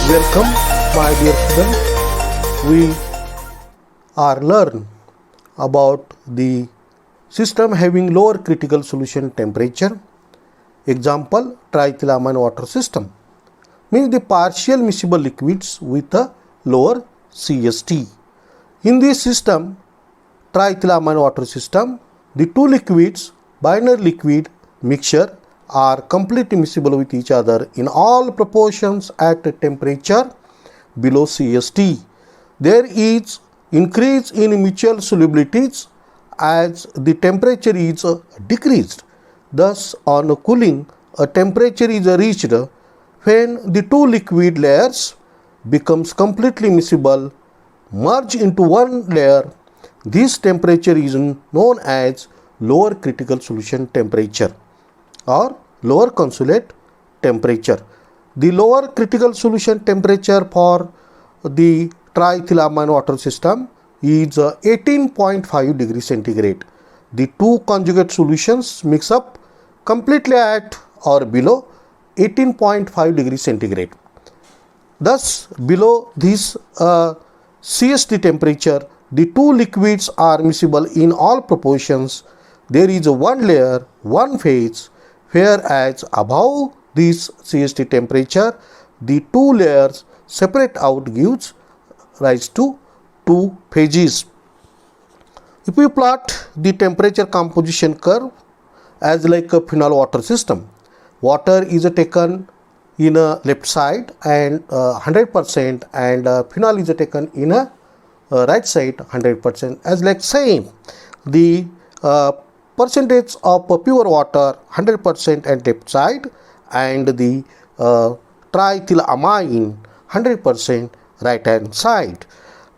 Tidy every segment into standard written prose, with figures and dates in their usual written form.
Welcome, my dear students. We are learn about the system having lower critical solution temperature. Example, triethylamine-water system means the partial miscible liquids with a lower CST. In this system, triethylamine-water system, the two liquids, binary liquid mixture, are completely miscible with each other in all proportions at a temperature below CST. There is increase in mutual solubilities as the temperature is decreased. Thus, on cooling, a temperature is reached when the two liquid layers becomes completely miscible, merge into one layer. This temperature is known as lower critical solution temperature or lower consolidate temperature. The lower critical solution temperature for the triethylamine-water system is 18.5 degrees centigrade. The two conjugate solutions mix up completely at or below 18.5 degrees centigrade. Thus, below this CST temperature, the two liquids are miscible in all proportions. There is one layer, one phase, whereas above this CST temperature, the two layers separate out gives rise to two phases. If we plot the temperature composition curve as like a phenol water system, water is taken in a left side and 100% and phenol is taken in a right side 100%, as like same the percentage of pure water 100% at left side and the triethylamine 100% right hand side.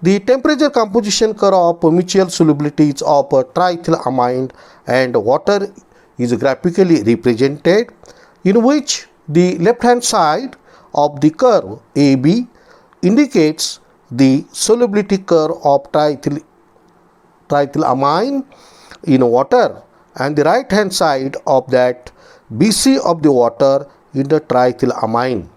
The temperature composition curve of mutual solubilities of triethylamine and water is graphically represented, in which the left hand side of the curve AB indicates the solubility curve of triethylamine in water, and the right hand side of that BC of the water in the triethylamine.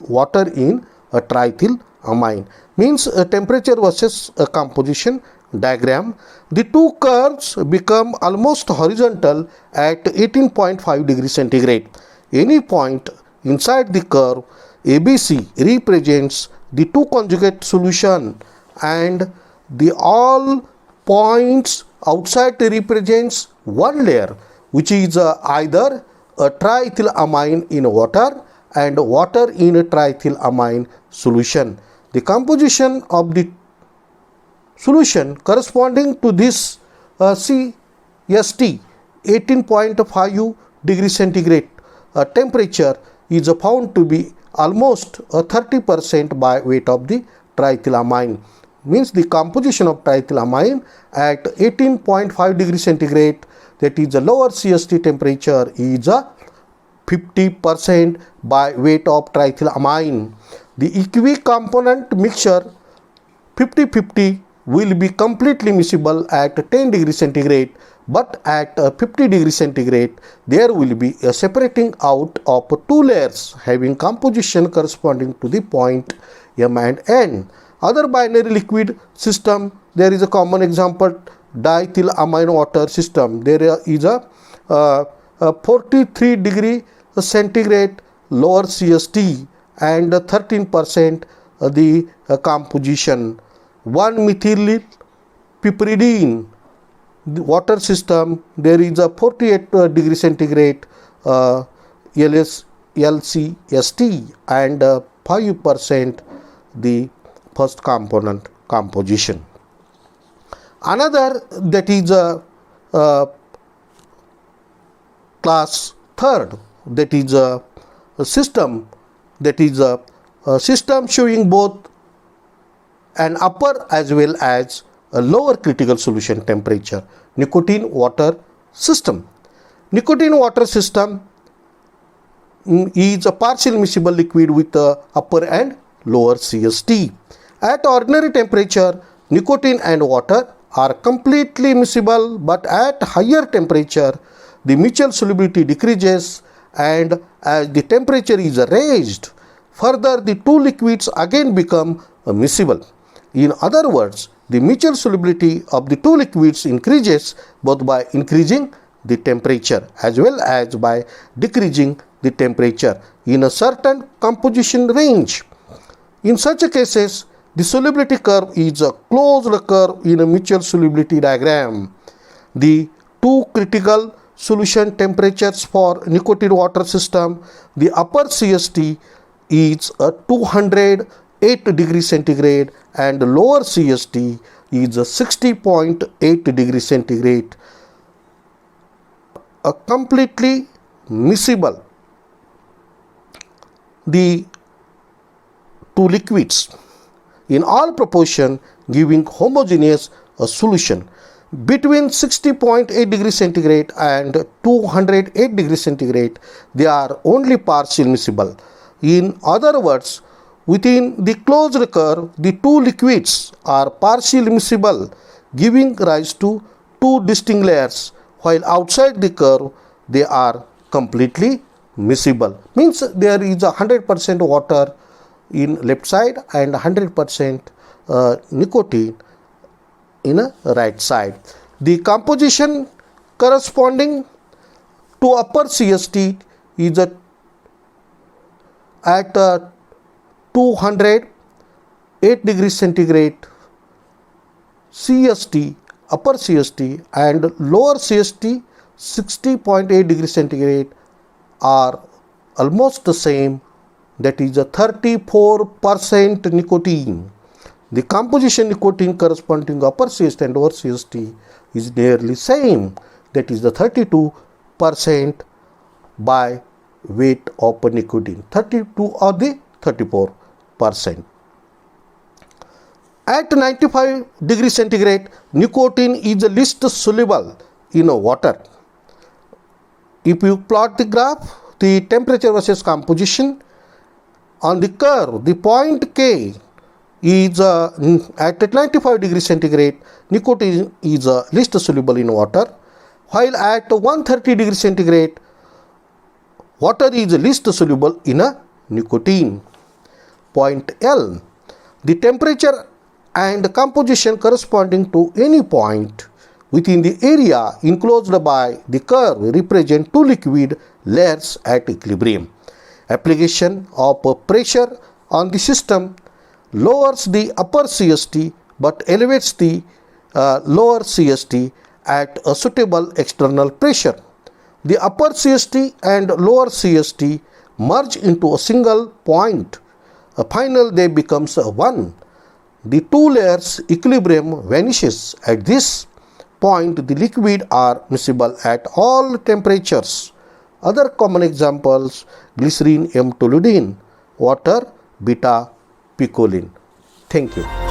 Water in a triethylamine means a temperature versus a composition diagram. The two curves become almost horizontal at 18.5 degrees centigrade. Any point inside the curve ABC represents the two conjugate solution, and the all points outside represents one layer, which is either a triethylamine in water and water in a triethylamine solution. The composition of the solution corresponding to this CST 18.5 degrees centigrade temperature is found to be almost 30% by weight of the triethylamine. Means the composition of triethylamine at 18.5 degrees centigrade, that is a lower CST temperature, is 50% by weight of triethylamine. The equicomponent mixture 50-50 will be completely miscible at 10 degrees centigrade, but at 50 degrees centigrade there will be a separating out of two layers having composition corresponding to the point M and N. Other binary liquid system, there is a common example, diethylamine-water system. There is a 43 degree centigrade lower CST and 13% the composition. 1-methyl piperidine water system, there is a 48 degree centigrade LCST and 5% the first component composition. Another, that is a class third, that is a system, that is a system showing both an upper as well as a lower critical solution temperature. Nicotine-water system. Nicotine-water system is a partial miscible liquid with upper and lower CST. At ordinary temperature, nicotine and water are completely miscible, but at higher temperature, the mutual solubility decreases, and as the temperature is raised, Further, the two liquids again become miscible. In other words, the mutual solubility of the two liquids increases both by increasing the temperature as well as by decreasing the temperature in a certain composition range. In such cases, the solubility curve is a closed curve in a mutual solubility diagram. The two critical solution temperatures for nicotine-water system, the upper CST is a 208 degrees centigrade and lower CST is a 60.8 degrees centigrade. A completely miscible. The two liquids in all proportion giving homogeneous solution. Between 60.8 degrees centigrade and 208 degrees centigrade, they are only partially miscible. In other words, within the closed curve, the two liquids are partially miscible, giving rise to two distinct layers, while outside the curve, they are completely miscible. Means there is 100% water in left side and 100% nicotine in a right side. The composition corresponding to upper CST is at 208 degrees centigrade CST, upper CST, and lower CST 60.8 degrees centigrade are almost the same, that is a 34% nicotine. The composition nicotine corresponding to upper CST and lower CST is nearly same, that is the 32% by weight of nicotine, 32 or the 34%. At 95 degrees centigrade, nicotine is the least soluble in water. If you plot the graph, the temperature versus composition, on the curve, the point K is at 95 degrees centigrade, nicotine is least soluble in water, while at 130 degrees centigrade, water is least soluble in nicotine. Point L, the temperature and composition corresponding to any point within the area enclosed by the curve represent two liquid layers at equilibrium. Application of pressure on the system lowers the upper CST but elevates the lower CST at a suitable external pressure. The upper CST and lower CST merge into a single point. Finally, they becomes one. The two layers equilibrium vanishes. At this point, the liquid are miscible at all temperatures. Other common examples: glycerin, M-toluidine, water, beta-picoline. Thank you.